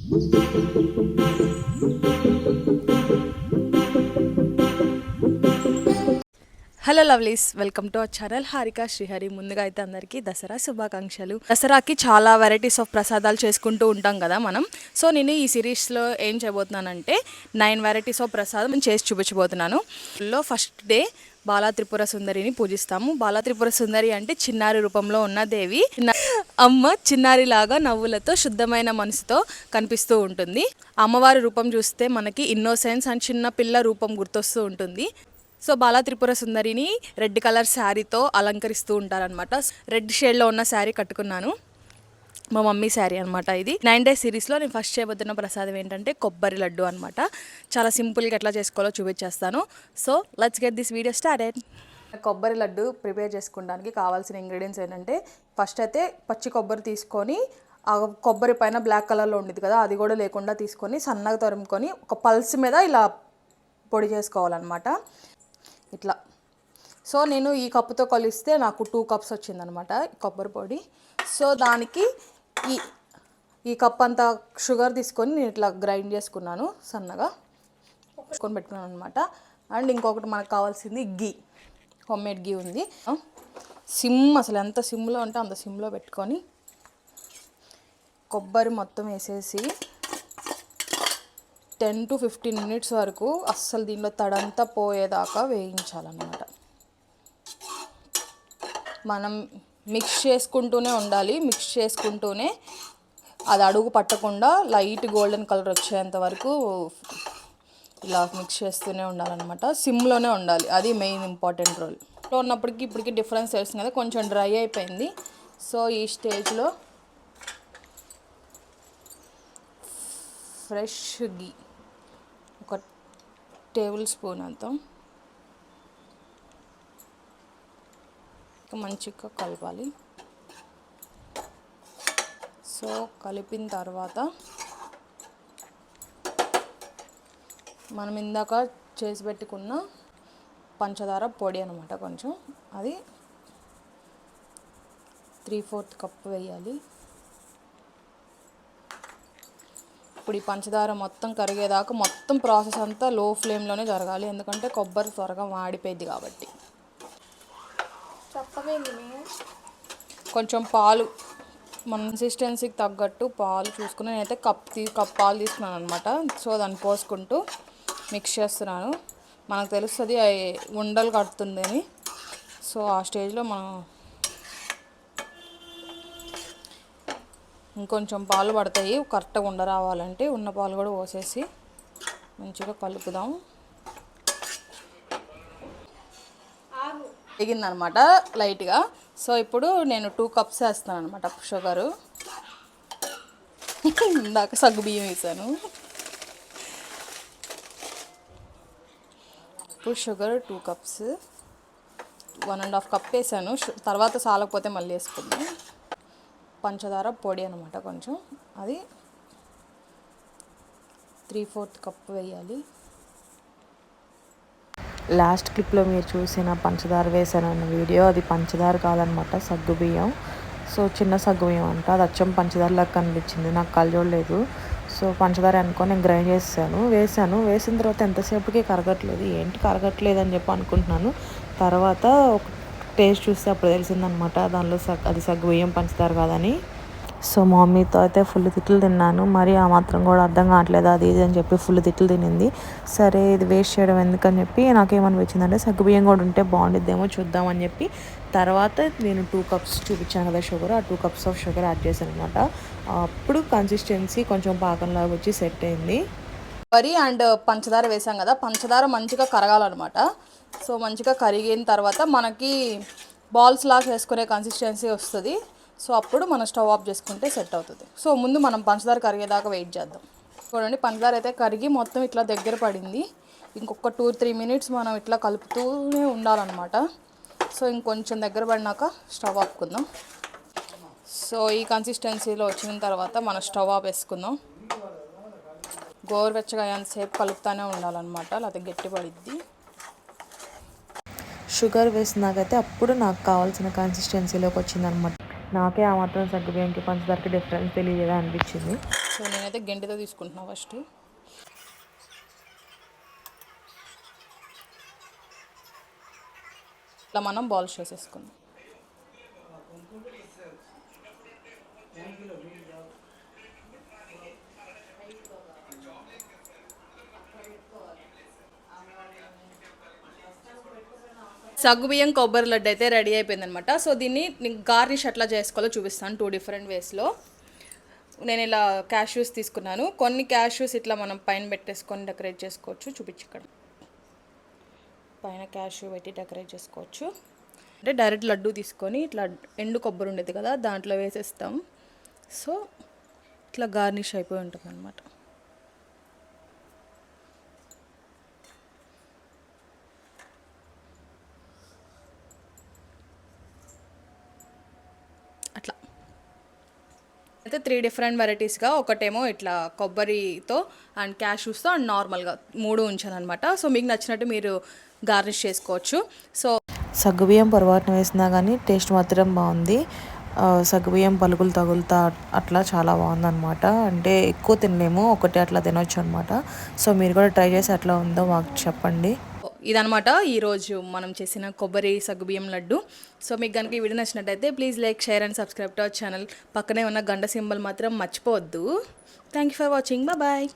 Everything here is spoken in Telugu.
Hello lovelies, welcome to our channel Harika Srihari. ముందుగా అయితే అందరికీ దసరా శుభాకాంక్షలు. దసరాకి చాలా వెరైటీస్ ఆఫ్ ప్రసాదాలు చేసుకుంటూ ఉంటాం కదా మనం. సో నేను ఈ సిరీస్లో ఏం చేయబోతున్నానంటే 9 వెరైటీస్ ఆఫ్ ప్రసాదం చేసి చూపించబోతున్నాను. ఫస్ట్ డే బాలా త్రిపుర సుందరిని పూజిస్తాము. బాలా త్రిపుర సుందరి అంటే చిన్నారి రూపంలో ఉన్న దేవి. అమ్మ చిన్నారిలాగా నవ్వులతో శుద్ధమైన మనసుతో కనిపిస్తూ ఉంటుంది. అమ్మవారి రూపం చూస్తే మనకి ఇన్నోసెన్స్ అండ్ చిన్న పిల్ల రూపం గుర్తొస్తూ ఉంటుంది. సో బాలా త్రిపుర సుందరిని రెడ్ కలర్ శారీతో అలంకరిస్తూ ఉంటారనమాట. రెడ్ షేడ్లో ఉన్న శారీ కట్టుకున్నాను, మా మమ్మీ శారీ అనమాట. ఇది 9 డేస్ సిరీస్లో నేను ఫస్ట్ చేయబోతున్న ప్రసాదం ఏంటంటే కొబ్బరి లడ్డు అనమాట. చాలా సింపుల్గా ఎట్లా చేసుకోవాలో చూపించేస్తాను. So let's get this video started. కొబ్బరి లడ్డు ప్రిపేర్ చేసుకోవడానికి కావాల్సిన ఇంగ్రీడియంట్స్ ఏంటంటే, ఫస్ట్ అయితే పచ్చి కొబ్బరి తీసుకొని, ఆ కొబ్బరి పైన బ్లాక్ కలర్లో ఉండేది కదా, అది కూడా లేకుండా తీసుకొని సన్నగా తరుముకొని ఒక పల్స్ మీద ఇలా పొడి చేసుకోవాలన్నమాట, ఇట్లా. సో నేను ఈ కప్పుతో కొలిస్తే నాకు 2 కప్స్ వచ్చిందనమాట కొబ్బరి పొడి. సో దానికి ఈ కప్ అంతా షుగర్ తీసుకొని నేను ఇట్లా గ్రైండ్ చేసుకున్నాను, సన్నగా తీసుకొని పెట్టుకున్నాను అనమాట. అండ్ ఇంకొకటి మనకు కావాల్సింది గీ, హోమ్మేడ్ గీ ఉంది. అసలు ఎంత సిమ్లో ఉంటే అంత సిమ్లో పెట్టుకొని కొబ్బరి మొత్తం వేసేసి 10 to 15 మినిట్స్ వరకు అస్సలు దీనిలో తడంతా పోయేదాకా వేయించాలన్నమాట. మనం మిక్స్ చేసుకుంటూనే ఉండాలి. మిక్స్ చేసుకుంటూనే అది అడుగు పట్టకుండా లైట్ గోల్డెన్ కలర్ వచ్చేంత వరకు ఇలా మిక్స్ చేస్తూనే ఉండాలన్నమాట. సిమ్లోనే ఉండాలి, అది మెయిన్ ఇంపార్టెంట్ రోల్. లో ఉన్నప్పటికీ ఇప్పటికీ డిఫరెన్స్ తెలుస్తుంది కదా, కొంచెం డ్రై అయిపోయింది. సో ఈ స్టేజ్లో ఫ్రెష్ గీ 1 టేబుల్ స్పూన్ అంతా మంచిగా కలపాలి. సో కలిపిన తర్వాత మనం ఇందాక చేసి పెట్టుకున్న పంచదార పొడి అనమాట, కొంచెం అది 3/4 కప్పు వేయాలి. ఇప్పుడు ఈ పంచదార మొత్తం కరిగేదాకా మొత్తం ప్రాసెస్ అంతా లో ఫ్లేమ్లోనే జరగాలి, ఎందుకంటే కొబ్బరి త్వరగా మాడిపోయింది కాబట్టి. కొంచెం పాలు మన కన్సిస్టెన్సీకి తగ్గట్టు పాలు చూసుకుని నేనైతే కప్ పాలు తీసుకున్నాను అనమాట. సో దాన్ని పోసుకుంటూ మిక్స్ చేస్తున్నాను. మనకు తెలుస్తుంది ఉండలు కడుతుంది అని. సో ఆ స్టేజ్లో మనం ఇంకొంచెం పాలు పడతాయి కరెక్ట్గా ఉండ రావాలంటే. ఉన్న పాలు కూడా పోసేసి మంచిగా కలుపుదాం. ఎగిందనమాట లైట్గా. సో ఇప్పుడు నేను 2 కప్స్ వేస్తాను అనమాట షుగరు. ఇందాక సగ్గు బియ్యం వేసాను. ఇప్పుడు షుగర్ 2 కప్స్, 1.5 కప్ వేసాను. తర్వాత సాలకపోతే మళ్ళీ వేసుకుందాం. పంచదార పొడి అనమాట కొంచెం, అది 3/4 కప్పు వేయాలి. లాస్ట్ క్లిప్లో మీరు చూసిన పంచదార వేసానన్న వీడియో, అది పంచదార కాదనమాట, సగ్గుబియ్యం. సో చిన్న సగ్గుబియ్యం అంట, అది అచ్చం పంచదారలాగా కనిపించింది, నాకు కలజోడలేదు. సో పంచదార అనుకొని నేను గ్రైండ్ వేసిన తర్వాత ఎంతసేపుకి కరగట్లేదు, ఏంటి కరగట్లేదు అని చెప్పి అనుకుంటున్నాను. తర్వాత ఒక టేస్ట్ చూస్తే అప్పుడు తెలిసిందనమాట దానిలో అది సగ్గుబియ్యం పంచదార కాదని. సో మా మమ్మీతో అయితే ఫుల్ తిట్లు తిన్నాను. మరి ఆ మాత్రం కూడా అర్థం కావట్లేదు అది ఇది అని చెప్పి ఫుల్ తిట్లు తినింది. సరే ఇది వేస్ట్ చేయడం ఎందుకని చెప్పి నాకేమనిపించిందంటే సగ్గుబియ్యం కూడా ఉంటే బాగుండిద్దేమో చూద్దామని చెప్పి తర్వాత నేను 2 కప్స్ చూపించాను కదా షుగర్, ఆ 2 కప్స్ ఆఫ్ షుగర్ యాడ్ చేశాను అనమాట. అప్పుడు కన్సిస్టెన్సీ కొంచెం పాకంలాగా వచ్చి సెట్ అయింది. వరి అండ్ పంచదార వేసాం కదా, పంచదార మంచిగా కరగాలన్నమాట. సో మంచిగా కరిగిన తర్వాత మనకి బాల్స్ లాగా చేసుకునే కన్సిస్టెన్సీ వస్తుంది. సో అప్పుడు మనం స్టవ్ ఆఫ్ చేసుకుంటే సెట్ అవుతుంది. సో ముందు మనం పంచదార కరిగేదాకా వెయిట్ చేద్దాం. చూడండి పంచదార అయితే కరిగి మొత్తం ఇట్లా దగ్గర పడింది. ఇంకొక 2-3 మినిట్స్ మనం ఇట్లా కలుపుతూనే ఉండాలన్నమాట. సో ఇంకొంచెం దగ్గర పడినాక స్టవ్ ఆపుకుందాం. సో ఈ కన్సిస్టెన్సీలో వచ్చిన తర్వాత మనం స్టవ్ ఆఫ్ వేసుకుందాం. గోరువెచ్చగా ఎంతసేపు కలుపుతూనే ఉండాలన్నమాట, లేకపోతే గట్టి పడిద్ది. షుగర్ వేసినాకైతే అప్పుడు నాకు కావాల్సిన కన్సిస్టెన్సీలోకి వచ్చిందనమాట. నాకే ఆ మాత్రం సగ్గుబియ్యంకి పంచదారకి డిఫరెన్స్ తెలియదా అనిపించింది. సో నేనైతే గెంటితో తీసుకుంటున్నాను ఫస్ట్. ఇట్లా మనం బాల్స్ చేసేసుకుందాం. సగ్గుబియ్యం కొబ్బరి లడ్డు అయితే రెడీ అయిపోయిందనమాట. సో దీన్ని గార్నిష్ ఎట్లా చేసుకోవాలో చూపిస్తాను 2 డిఫరెంట్ వేస్లో. నేను ఇలా క్యాష్యూస్ తీసుకున్నాను. కొన్ని క్యాష్యూస్ ఇట్లా మనం పైన పెట్టేసుకొని డెకరేట్ చేసుకోవచ్చు. చూపించి ఇక్కడ పైన క్యాష్యూ పెట్టి డెకరేట్ చేసుకోవచ్చు. అంటే డైరెక్ట్ లడ్డు తీసుకొని ఇట్లా ఎండు కొబ్బరి ఉండేది కదా దాంట్లో వేసేస్తాం. సో ఇట్లా గార్నిష్ అయిపోయి ఉంటుంది అనమాట. అట్లా అయితే 3 డిఫరెంట్ వెరైటీస్గా, ఒకటేమో ఇట్లా కొబ్బరితో అండ్ క్యాష్యూస్తో అండ్ నార్మల్గా 3 ఉంచాను అనమాట. సో మీకు నచ్చినట్టు మీరు గార్నిష్ చేసుకోవచ్చు. సో సగ్గుబియ్యం పొరపాటున వేసినా కానీ టేస్ట్ మాత్రం బాగుంది. సగ్గుబియ్యం పలుకులు తగులుతా అట్లా చాలా బాగుందన్నమాట. అంటే ఎక్కువ తినలేము, ఒకటి అట్లా తినొచ్చు అనమాట. సో మీరు కూడా ట్రై చేసి అట్లా ఉందో మాకు చెప్పండి. ఇదనమాట ఈరోజు మనం చేసిన కొబ్బరి సగ్గుబియ్యం లడ్డు. సో మీకు కనుక ఈ వీడియో నచ్చినట్టయితే please like, share and subscribe to our channel. పక్కనే ఉన్న గంట సింబల్ మాత్రం మర్చిపోవద్దు. Thank you for watching. Bye.